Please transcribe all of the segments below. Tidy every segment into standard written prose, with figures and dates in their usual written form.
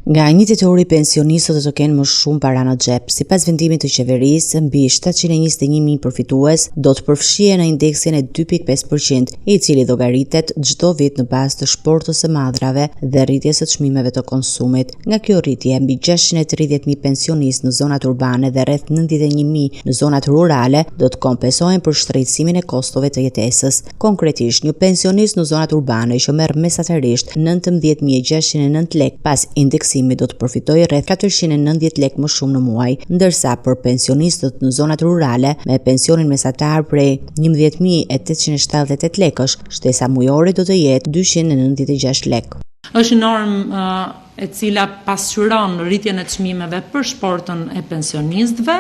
Nga 1 tetori pensionistët do të kenë më shumë para në xhep. Sipas vendimit të qeverisë, mbi 721.000 përfitues do të përfshihen në indeksin e 2.5%, i cili llogaritet çdo vit në bazë të shportës së madrave dhe rritjes së çmimeve të konsumit. Nga kjo rritje, mbi 630.000 pensionistë në zonat urbane dhe rreth 91.000 në zonat rurale do të kompensohen për shtrejtësimin e kostove të jetesës. Konkretisht, një pensionist në zonat urbane që merr mesatërisht 19.609 lekë pas indeksimit do të përfitojë rreth 490 lekë më shumë në muaj, ndërsa për pensionistët në zonat rurale me pensionin mesatar prej 11.878 lekësh, shtesa mujore do të jetë 296 lekë. Është normë e cila pasqyron rritjen e çmimeve për shportën e pensionistëve,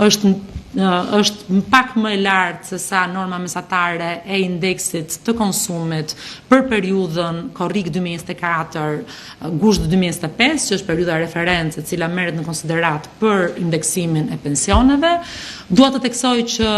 është pak më e lartë se sa norma mesatare e indeksit të konsumit për periudhën korrik 2024 gusht 2025, që është periudha referencë e cila merret në konsiderat për indeksimin e pensioneve. Dua të theksoj që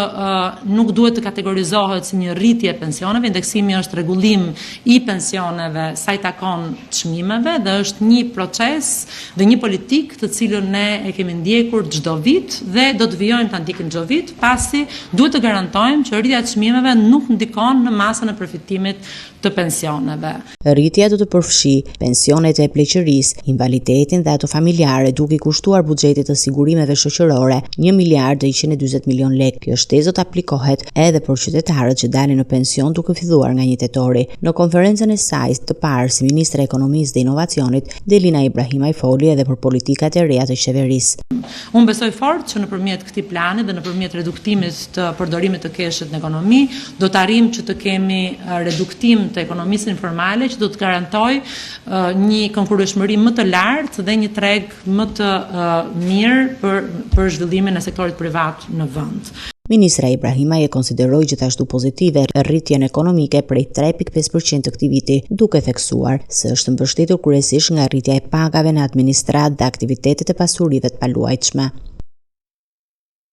nuk duhet të kategorizohet si një rritje e pensioneve. Indeksimi është rregullim i pensioneve sa i takon çmimeve dhe është një proces dhe një politikë të cilën ne e kemi ndjekur çdo vit dhe do të vijojmë ta ndjekim çdo vit, pasi duhet të garantojmë që rritja e çmimeve nuk ndikon në masën e përfitimit të pensioneve. Rritja do të përfshi pensionet e pleqërisë, invaliditetin dhe ato familjare, duke i kushtuar buxhetit të sigurimeve shoqërore 1.140 milion lekë. Kjo shtesë do të aplikohet edhe për qytetarët që dalin në pension duke filluar nga 1 tetori. Në konferencën e saj të parë si ministre e ekonomisë dhe inovacionit, Delina Ibrahimaj foli edhe për politikat e reja të qeverisë. Unë besoj fort që nëpërmjet këtij plani dhe nëpërmjet reduktimit të përdorimit të keshit në ekonomi, do të arrijmë që të kemi reduktim të ekonomisë informale që do të garantoj një konkurrueshmëri më të lartë dhe një treg më të mirë për zhvillimin e sektorit privat në vend. Ministra Ibrahimaj e konsideroi gjithashtu pozitive rritjen ekonomike prej 3.5% të këtij viti, duke theksuar se është mbështetur kryesisht nga rritja e pagave në administratë dhe aktivitetet e pasurive të paluajtshme.